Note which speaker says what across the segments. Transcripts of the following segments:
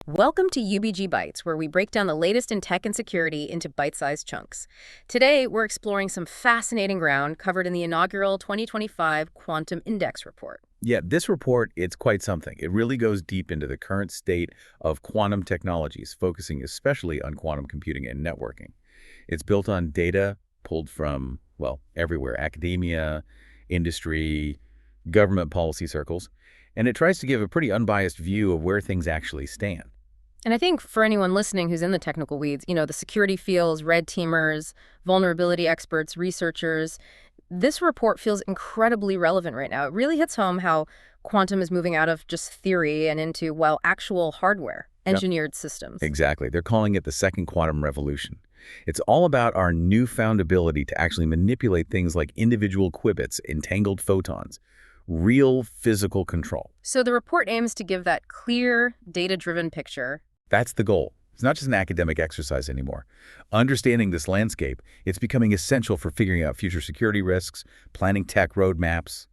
Speaker 1: Welcome to UBG Bytes, where we break down the latest in tech and security into bite-sized chunks. Today, we're exploring some fascinating ground covered in the inaugural 2025 Quantum Index report.
Speaker 2: Yeah, this report, it's quite something. It really goes deep into the current state of quantum technologies, focusing especially on quantum computing and networking. It's built on data pulled from, well, everywhere, academia, industry, government policy circles, and it tries to give a pretty unbiased view of where things actually stand.
Speaker 1: And I think for anyone listening who's in the technical weeds, the security fields, red teamers, vulnerability experts, researchers, this report feels incredibly relevant right now. It really hits home how quantum is moving out of just theory and into, well, actual hardware,
Speaker 2: Yep.
Speaker 1: engineered systems.
Speaker 2: Exactly. They're calling it the second quantum revolution. It's all about our newfound ability to actually manipulate things like individual qubits, entangled photons, real physical control.
Speaker 1: So the report aims to give that clear, data-driven picture.
Speaker 2: That's the goal. It's not just an academic exercise anymore. Understanding this landscape, it's becoming essential for figuring out future security risks, planning tech roadmaps,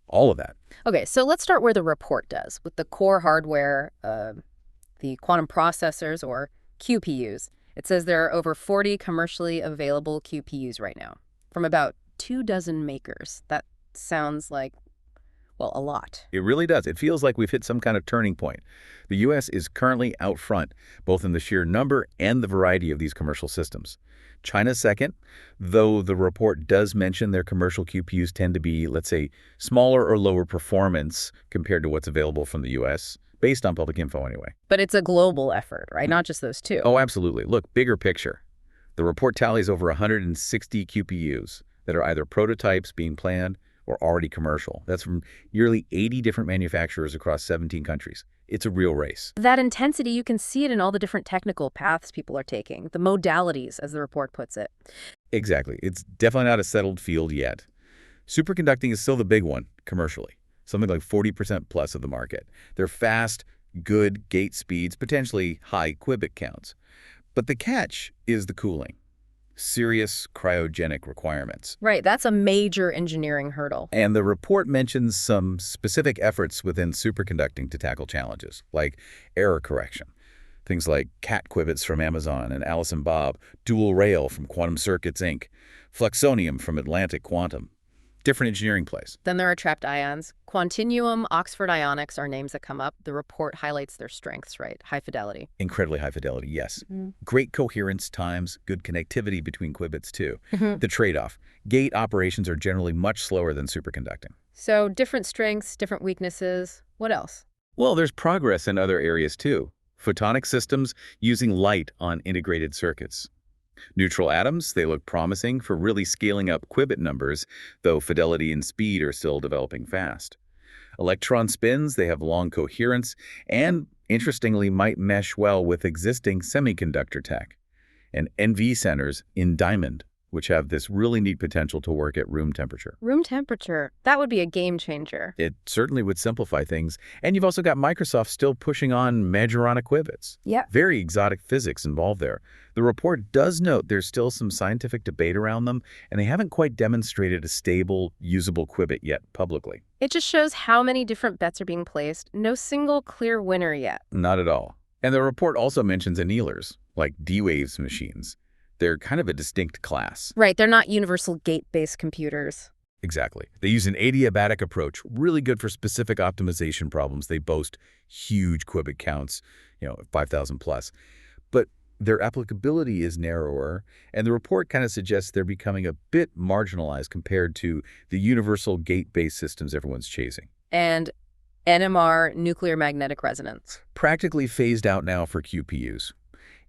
Speaker 2: all of that.
Speaker 1: Okay, so let's start where the report does, with the core hardware, the quantum processors, or QPUs. It says there are over 40 commercially available QPUs right now, from about 24 makers. That sounds like, well, a lot.
Speaker 2: It really does. It feels like we've hit some kind of turning point. The U.S. is currently out front, both in the sheer number and the variety of these commercial systems. China's second, though the report does mention their commercial QPUs tend to be, let's say, smaller or lower performance compared to what's available from the U.S., based on public info anyway.
Speaker 1: But it's a global effort, right? Not just those two.
Speaker 2: Oh, absolutely. Look, bigger picture. The report tallies over 160 QPUs that are either prototypes being planned or already commercial. That's from nearly 80 different manufacturers across 17 countries. It's a real race.
Speaker 1: That intensity, you can see it in all the different technical paths people are taking, the modalities, as the report puts it.
Speaker 2: Exactly. It's definitely not a settled field yet. Superconducting is still the big one, commercially. Something like 40% plus of the market. They're fast, good gate speeds, potentially high qubit counts. But the catch is the cooling. Serious cryogenic requirements.
Speaker 1: Right, that's a major engineering hurdle.
Speaker 2: And the report mentions some specific efforts within superconducting to tackle challenges, like error correction. Things like cat qubits from Amazon and Alice and Bob, dual rail from Quantum Circuits, Inc., fluxonium from Atlantic Quantum. Different engineering plays.
Speaker 1: Then there are trapped ions. Quantinuum, Oxford Ionics are names that come up. The report highlights their strengths, right? High fidelity.
Speaker 2: Incredibly high fidelity, yes. Great coherence times, good connectivity between qubits, too. The trade-off. Gate operations are generally much slower than superconducting.
Speaker 1: So different strengths, different weaknesses. What else?
Speaker 2: Well, there's progress in other areas, too. Photonic systems using light on integrated circuits. Neutral atoms, they look promising for really scaling up qubit numbers, though fidelity and speed are still developing fast. Electron spins, they have long coherence, and, interestingly, might mesh well with existing semiconductor tech. And NV centers in diamond, which have this really neat potential to work at room temperature.
Speaker 1: Room temperature. That would be a game changer.
Speaker 2: It certainly would simplify things. And you've also got Microsoft still pushing on Majorana qubits.
Speaker 1: Yeah.
Speaker 2: Very exotic physics involved there. The report does note there's still some scientific debate around them, and they haven't quite demonstrated a stable, usable qubit yet publicly.
Speaker 1: It just shows how many different bets are being placed. No single clear winner yet.
Speaker 2: Not at all. And the report also mentions annealers, like D-Waves machines. They're kind of a distinct class.
Speaker 1: Right, they're not universal gate-based computers.
Speaker 2: Exactly. They use an adiabatic approach, really good for specific optimization problems. They boast huge qubit counts, 5,000 plus. But their applicability is narrower, and the report kind of suggests they're becoming a bit marginalized compared to the universal gate-based systems everyone's chasing.
Speaker 1: And NMR, nuclear magnetic resonance.
Speaker 2: Practically phased out now for QPUs.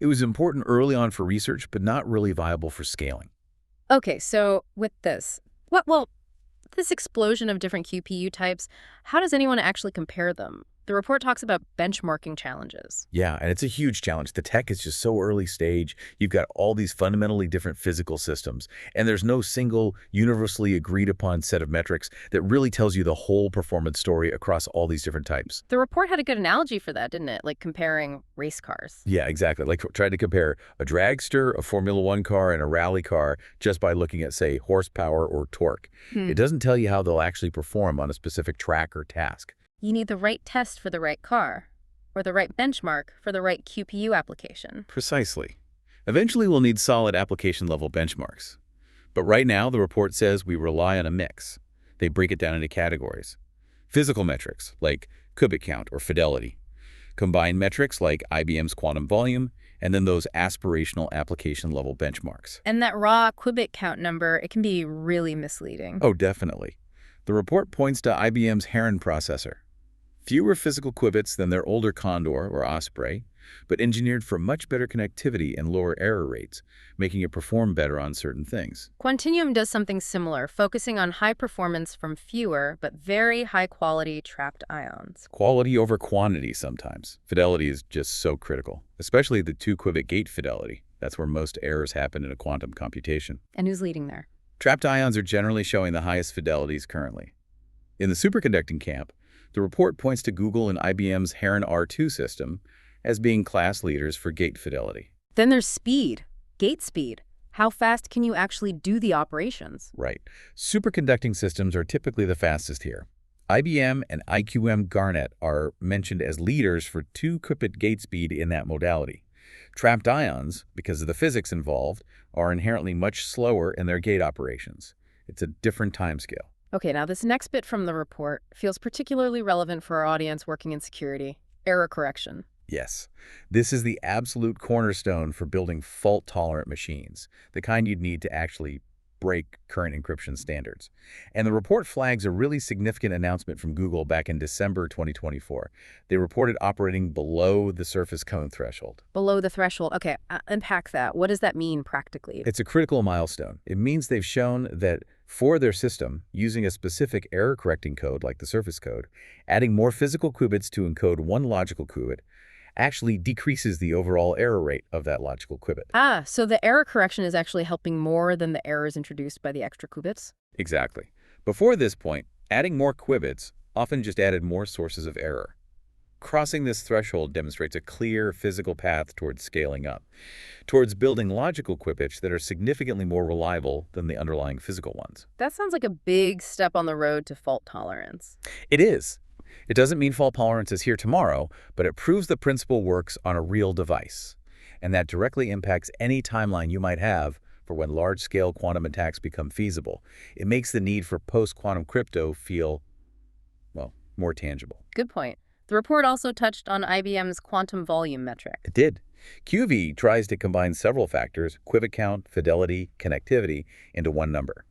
Speaker 2: It was important early on for research, but not really viable for scaling.
Speaker 1: Okay, so with this, this explosion of different QPU types, how does anyone actually compare them? The report talks about benchmarking challenges.
Speaker 2: Yeah, and it's a huge challenge. The tech is just so early stage. You've got all these fundamentally different physical systems, and there's no single universally agreed upon set of metrics that really tells you the whole performance story across all these different types.
Speaker 1: The report had a good analogy for that, didn't it? Like comparing race cars.
Speaker 2: Yeah, exactly. Like trying to compare a dragster, a Formula One car, and a rally car just by looking at, say, horsepower or torque. It doesn't tell you how they'll actually perform on a specific track or task.
Speaker 1: You need the right test for the right car. or the right benchmark for the right QPU application.
Speaker 2: Precisely. Eventually, we'll need solid application-level benchmarks. But right now, the report says we rely on a mix. They break it down into categories. Physical metrics, like qubit count or fidelity. Combined metrics, like IBM's quantum volume, and then those aspirational application-level benchmarks.
Speaker 1: And that raw qubit count number, it can be really misleading.
Speaker 2: Oh, definitely. The report points to IBM's Heron processor. Fewer physical qubits than their older Condor or Osprey, but engineered for much better connectivity and lower error rates, making it perform better on certain things.
Speaker 1: Quantinuum does something similar, focusing on high performance from fewer but very high-quality trapped ions.
Speaker 2: Quality over quantity sometimes. Fidelity is just so critical, especially the 2-qubit gate fidelity. That's where most errors happen in a quantum computation.
Speaker 1: And who's leading there?
Speaker 2: Trapped ions are generally showing the highest fidelities currently. In the superconducting camp, the report points to Google and IBM's Heron R2 system as being class leaders for gate fidelity.
Speaker 1: Then there's speed, gate speed. How fast can you actually do the operations?
Speaker 2: Right. Superconducting systems are typically the fastest here. IBM and IQM Garnet are mentioned as leaders for 2-qubit gate speed in that modality. Trapped ions, because of the physics involved, are inherently much slower in their gate operations. It's a different timescale.
Speaker 1: Okay, now this next bit from the report feels particularly relevant for our audience working in security. Error correction.
Speaker 2: Yes, this is the absolute cornerstone for building fault-tolerant machines, the kind you'd need to actually break current encryption standards. And the report flags a really significant announcement from Google back in December 2024. They reported operating below the surface cone threshold.
Speaker 1: Below the threshold. Okay, unpack that. What does that mean practically?
Speaker 2: It's a critical milestone. It means they've shown that for their system, using a specific error-correcting code like the surface code, adding more physical qubits to encode one logical qubit actually decreases the overall error rate of that logical qubit.
Speaker 1: So the error correction is actually helping more than the errors introduced by the extra qubits?
Speaker 2: Exactly. Before this point, adding more qubits often just added more sources of error. Crossing this threshold demonstrates a clear physical path towards scaling up, towards building logical qubits that are significantly more reliable than the underlying physical ones.
Speaker 1: That sounds like a big step on the road to fault tolerance.
Speaker 2: It is. It doesn't mean fault tolerance is here tomorrow, but it proves the principle works on a real device. And that directly impacts any timeline you might have for when large-scale quantum attacks become feasible. It makes the need for post-quantum crypto feel, well, more tangible.
Speaker 1: Good point. The report also touched on IBM's quantum volume metric.
Speaker 2: It did. QV tries to combine several factors, qubit count, fidelity, connectivity, into one number.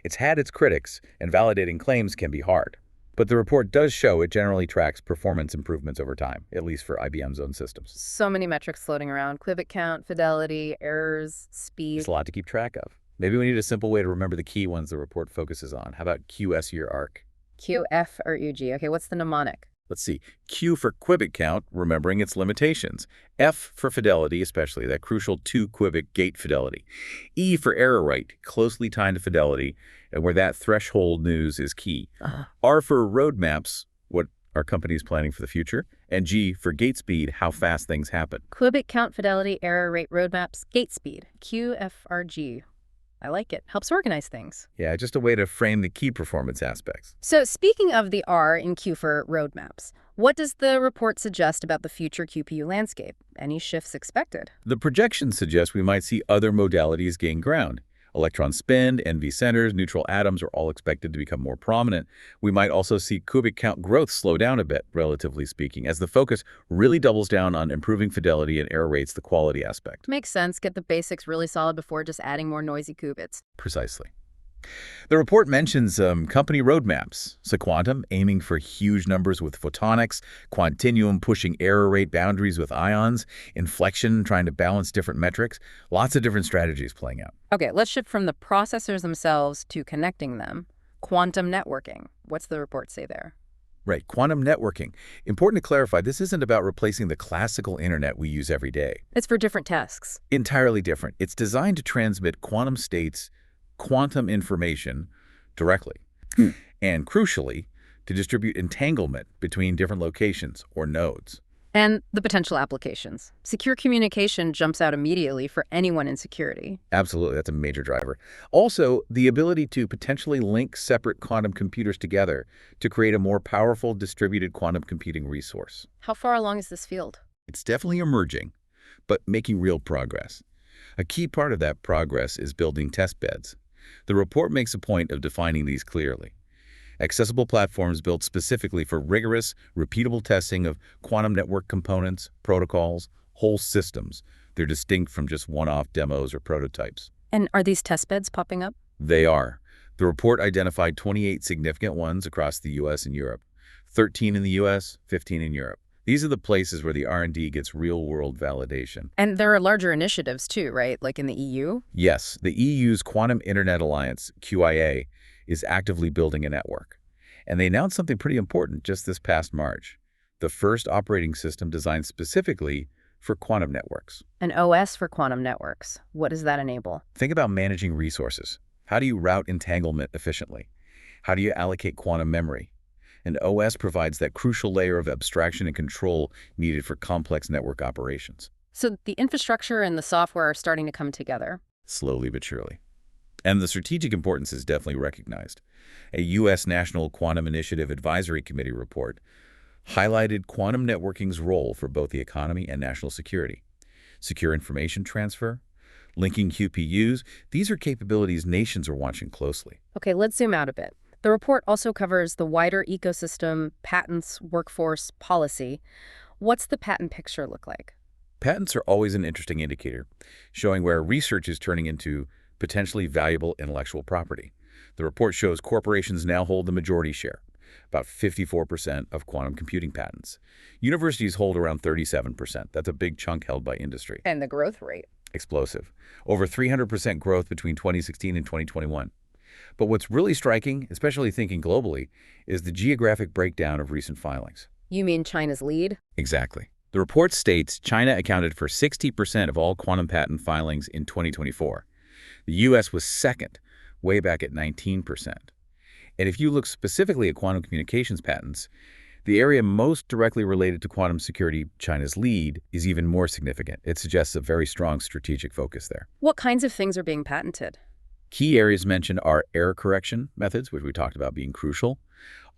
Speaker 2: It's had its critics, and validating claims can be hard. But the report does show it generally tracks performance improvements over time, at least for IBM's own systems.
Speaker 1: So many metrics floating around. Qubit count, fidelity, errors, speed.
Speaker 2: It's a lot to keep track of. Maybe we need a simple way to remember the key ones the report focuses on. How about QS or ARC?
Speaker 1: Q, F, or UG. Okay, what's the mnemonic?
Speaker 2: Let's see. Q for qubit count, remembering its limitations. F for fidelity, especially that crucial 2-qubit gate fidelity. E for error rate, closely tied to fidelity, and where that threshold news is key. R for roadmaps, what our company is planning for the future. And G for gate speed, how fast things happen.
Speaker 1: Qubit count, fidelity, error rate, roadmaps, gate speed. Q, F, R, G. I like it. Helps organize things.
Speaker 2: Yeah, just a way to frame the key performance aspects.
Speaker 1: So speaking of the R in Q for roadmaps, what does the report suggest about the future QPU landscape? Any shifts expected?
Speaker 2: The projections suggest we might see other modalities gain ground. Electron spin, NV centers, neutral atoms are all expected to become more prominent. We might also see qubit count growth slow down a bit, relatively speaking, as the focus really doubles down on improving fidelity and error rates, the quality aspect.
Speaker 1: Makes sense. Get the basics really solid before just adding more noisy qubits.
Speaker 2: Precisely. The report mentions company roadmaps. Sequantum aiming for huge numbers with photonics, Quantinuum pushing error rate boundaries with ions, Inflection trying to balance different metrics, lots of different strategies playing out.
Speaker 1: Okay, let's shift from the processors themselves to connecting them. Quantum networking. What's the report say there?
Speaker 2: Right, quantum networking. Important to clarify, this isn't about replacing the classical internet we use every day.
Speaker 1: It's for different tasks.
Speaker 2: Entirely different. It's designed to transmit quantum states, quantum information directly. And crucially, to distribute entanglement between different locations or nodes.
Speaker 1: And the potential applications. Secure communication jumps out immediately for anyone in security.
Speaker 2: Absolutely, that's a major driver. Also, the ability to potentially link separate quantum computers together to create a more powerful distributed quantum computing resource.
Speaker 1: How far along is this field?
Speaker 2: It's definitely emerging, but making real progress. A key part of that progress is building test beds. The report makes a point of defining these clearly. Accessible platforms built specifically for rigorous, repeatable testing of quantum network components, protocols, whole systems. They're distinct from just one-off demos or prototypes.
Speaker 1: And are these test beds popping up?
Speaker 2: They are. The report identified 28 significant ones across the U.S. and Europe, 13 in the U.S., 15 in Europe. These are the places where the R&D gets real-world validation.
Speaker 1: And there are larger initiatives too, right? Like in the EU?
Speaker 2: Yes, the EU's Quantum Internet Alliance, QIA, is actively building a network. And they announced something pretty important just this past March, the first operating system designed specifically for quantum networks.
Speaker 1: An OS for quantum networks. What does that enable?
Speaker 2: Think about managing resources. How do you route entanglement efficiently? How do you allocate quantum memory? An OS provides that crucial layer of abstraction and control needed for complex network operations.
Speaker 1: So the infrastructure and the software are starting to come together.
Speaker 2: Slowly but surely. And the strategic importance is definitely recognized. A U.S. National Quantum Initiative Advisory Committee report highlighted quantum networking's role for both the economy and national security. Secure information transfer, linking QPUs, these are capabilities nations are watching closely.
Speaker 1: Okay, let's zoom out a bit. The report also covers the wider ecosystem, patents, workforce, policy. What's the patent picture look like?
Speaker 2: Patents are always an interesting indicator, showing where research is turning into potentially valuable intellectual property. The report shows corporations now hold the majority share, about 54% of quantum computing patents. Universities hold around 37%. That's a big chunk held by industry.
Speaker 1: And the growth rate.
Speaker 2: Explosive. Over 300% growth between 2016 and 2021. But what's really striking, especially thinking globally, is the geographic breakdown of recent filings.
Speaker 1: You mean China's lead?
Speaker 2: Exactly. The report states China accounted for 60% of all quantum patent filings in 2024. The U.S. was second, way back at 19%. And if you look specifically at quantum communications patents, the area most directly related to quantum security, China's lead, is even more significant. It suggests a very strong strategic focus there.
Speaker 1: What kinds of things are being patented?
Speaker 2: Key areas mentioned are error correction methods, which we talked about being crucial.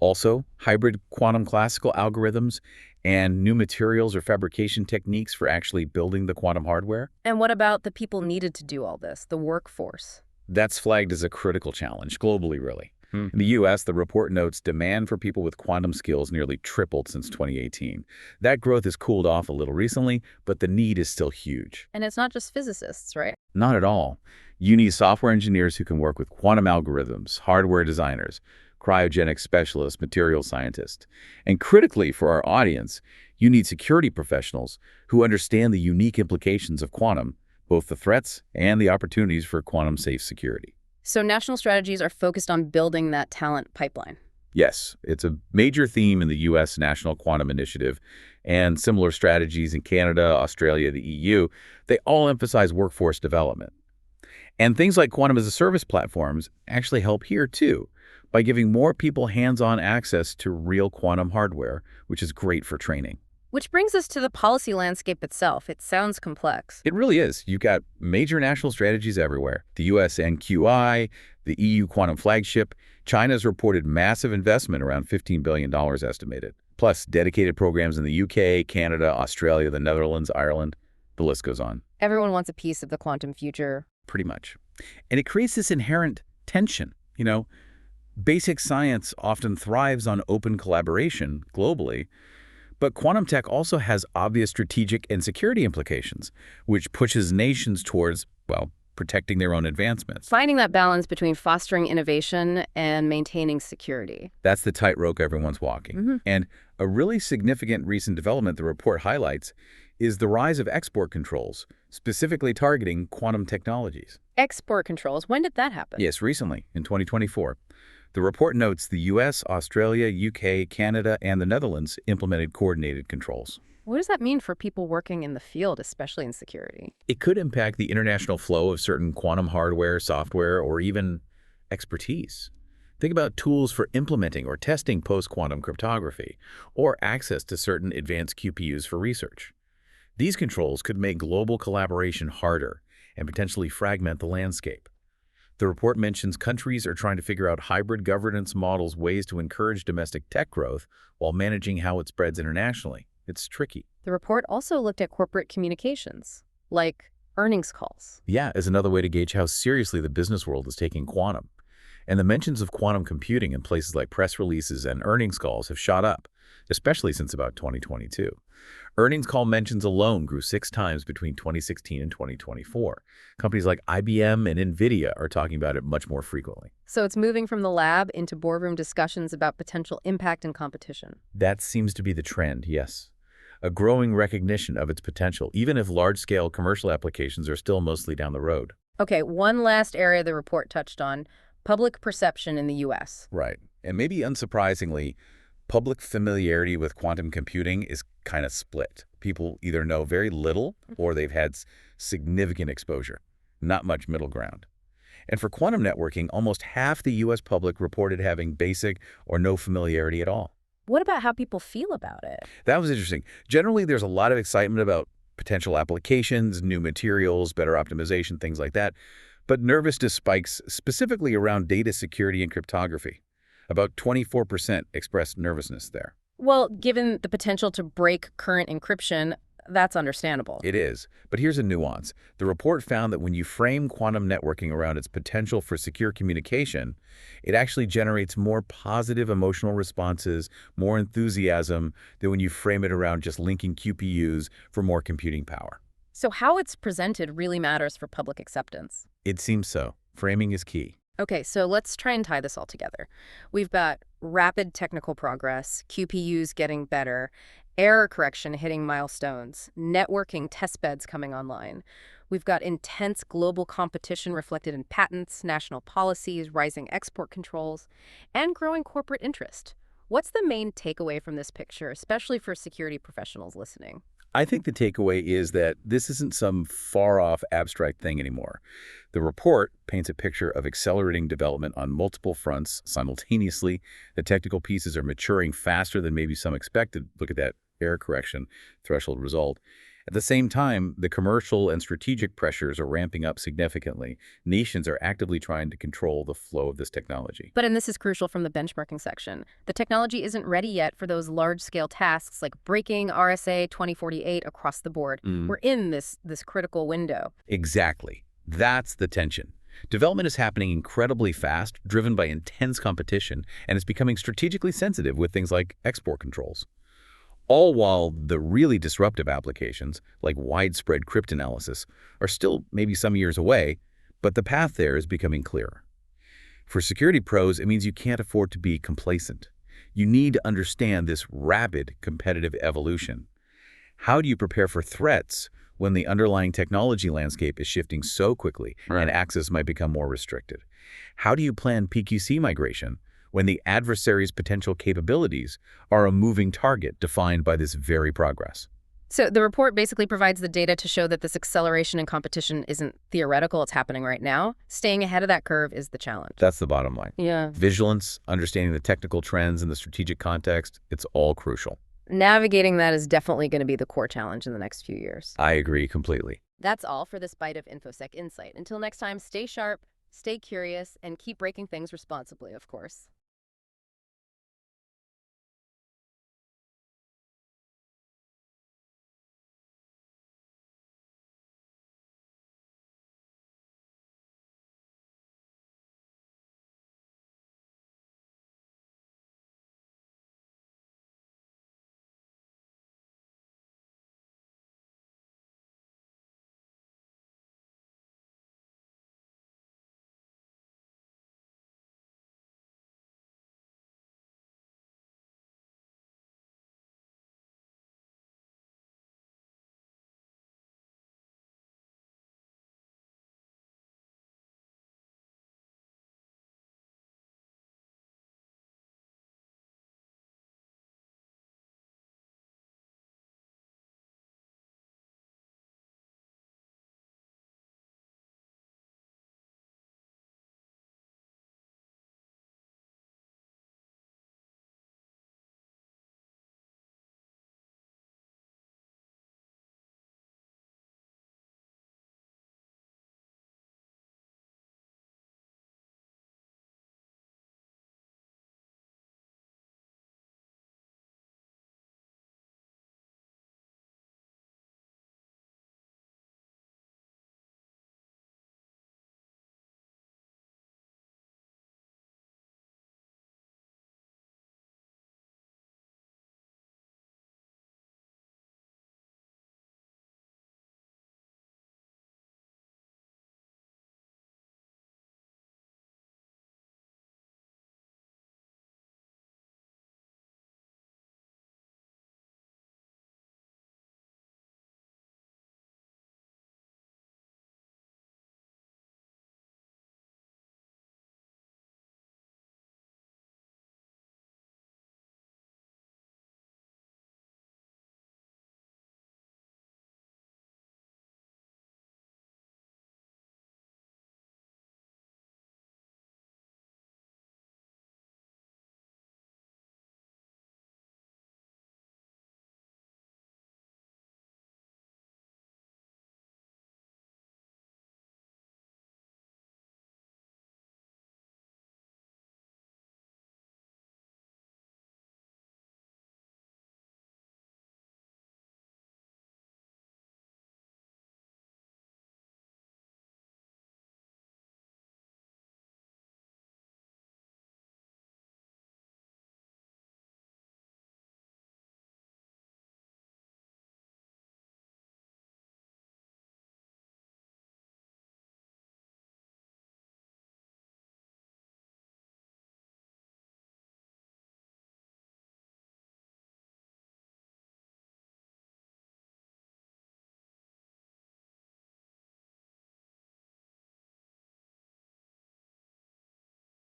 Speaker 2: Also, hybrid quantum classical algorithms and new materials or fabrication techniques for actually building the quantum hardware.
Speaker 1: And what about the people needed to do all this, the workforce?
Speaker 2: That's flagged as a critical challenge, globally, really. In the U.S., the report notes demand for people with quantum skills nearly tripled since 2018. That growth has cooled off a little recently, but the need is still huge.
Speaker 1: And it's not just physicists, right?
Speaker 2: Not at all. You need software engineers who can work with quantum algorithms, hardware designers, cryogenic specialists, material scientists. And critically for our audience, you need security professionals who understand the unique implications of quantum, both the threats and the opportunities for quantum-safe security.
Speaker 1: So national strategies are focused on building that talent pipeline.
Speaker 2: Yes, it's a major theme in the U.S. National Quantum Initiative, and similar strategies in Canada, Australia, the EU. They all emphasize workforce development. And things like quantum-as-a-service platforms actually help here, too, by giving more people hands-on access to real quantum hardware, which is great for training.
Speaker 1: Which brings us to the policy landscape itself. It sounds complex.
Speaker 2: It really is. You've got major national strategies everywhere. The US NQI, the EU quantum flagship. China's reported massive investment, around $15 billion estimated. Plus dedicated programs in the UK, Canada, Australia, the Netherlands, Ireland. The list goes on.
Speaker 1: Everyone wants a piece of the quantum future.
Speaker 2: Pretty much. And it creates this inherent tension. Basic science often thrives on open collaboration globally. But quantum tech also has obvious strategic and security implications, which pushes nations towards, well, protecting their own advancements.
Speaker 1: Finding that balance between fostering innovation and maintaining security.
Speaker 2: That's the tightrope everyone's walking. And a really significant recent development the report highlights is the rise of export controls, specifically targeting quantum technologies.
Speaker 1: Export controls, when did that happen?
Speaker 2: Yes, recently, in 2024. The report notes the U.S., Australia, UK, Canada, and the Netherlands implemented coordinated controls.
Speaker 1: What does that mean for people working in the field, especially in security?
Speaker 2: It could impact the international flow of certain quantum hardware, software, or even expertise. Think about tools for implementing or testing post-quantum cryptography, or access to certain advanced QPUs for research. These controls could make global collaboration harder and potentially fragment the landscape. The report mentions countries are trying to figure out hybrid governance models, ways to encourage domestic tech growth while managing how it spreads internationally. It's tricky.
Speaker 1: The report also looked at corporate communications, like earnings calls.
Speaker 2: Yeah, is another way to gauge how seriously the business world is taking quantum. And the mentions of quantum computing in places like press releases and earnings calls have shot up, especially since about 2022. Earnings call mentions alone grew 6 times between 2016 and 2024. Companies like IBM and NVIDIA are talking about it much more frequently.
Speaker 1: So it's moving from the lab into boardroom discussions about potential impact and competition.
Speaker 2: That seems to be the trend, yes. A growing recognition of its potential, even if large-scale commercial applications are still mostly down the road.
Speaker 1: Okay, one last area the report touched on, public perception in the U.S.
Speaker 2: Right. And maybe unsurprisingly, public familiarity with quantum computing is kind of split. People either know very little or they've had significant exposure. Not much middle ground. And for quantum networking, almost half the U.S. public reported having basic or no familiarity at all.
Speaker 1: What about how people feel about it?
Speaker 2: That was interesting. Generally, there's a lot of excitement about potential applications, new materials, better optimization, things like that. But nervousness spikes specifically around data security and cryptography. About 24% expressed nervousness there.
Speaker 1: Well, given the potential to break current encryption, that's understandable.
Speaker 2: It is. But here's a nuance. The report found that when you frame quantum networking around its potential for secure communication, it actually generates more positive emotional responses, more enthusiasm than when you frame it around just linking QPUs for more computing power.
Speaker 1: So how it's presented really matters for public acceptance.
Speaker 2: It seems so. Framing is key.
Speaker 1: Okay, so let's try and tie this all together. We've got rapid technical progress, QPUs getting better, error correction hitting milestones, networking testbeds coming online. We've got intense global competition reflected in patents, national policies, rising export controls, and growing corporate interest. What's the main takeaway from this picture, especially for security professionals listening?
Speaker 2: I think the takeaway is that this isn't some far-off abstract thing anymore. The report paints a picture of accelerating development on multiple fronts simultaneously. The technical pieces are maturing faster than maybe some expected. Look at that error correction threshold result. At the same time, the commercial and strategic pressures are ramping up significantly. Nations are actively trying to control the flow of this technology.
Speaker 1: And this is crucial from the benchmarking section. The technology isn't ready yet for those large-scale tasks like breaking RSA 2048 across the board. We're in this critical window.
Speaker 2: Exactly. That's the tension. Development is happening incredibly fast, driven by intense competition, and it's becoming strategically sensitive with things like export controls. All while the really disruptive applications, like widespread cryptanalysis, are still maybe some years away, but the path there is becoming clearer. For security pros, it means you can't afford to be complacent. You need to understand this rapid competitive evolution. How do you prepare for threats when the underlying technology landscape is shifting so quickly and access might become more restricted? How do you plan PQC migration when the adversary's potential capabilities are a moving target defined by this very progress?
Speaker 1: So the report basically provides the data to show that this acceleration in competition isn't theoretical, it's happening right now. Staying ahead of that curve is the challenge.
Speaker 2: That's the bottom line.
Speaker 1: Yeah.
Speaker 2: Vigilance, understanding the technical trends and the strategic context, it's all crucial.
Speaker 1: Navigating that is definitely going to be the core challenge in the next few years.
Speaker 2: I agree completely.
Speaker 1: That's all for this bite of InfoSec Insight. Until next time, stay sharp, stay curious, and keep breaking things responsibly, of course.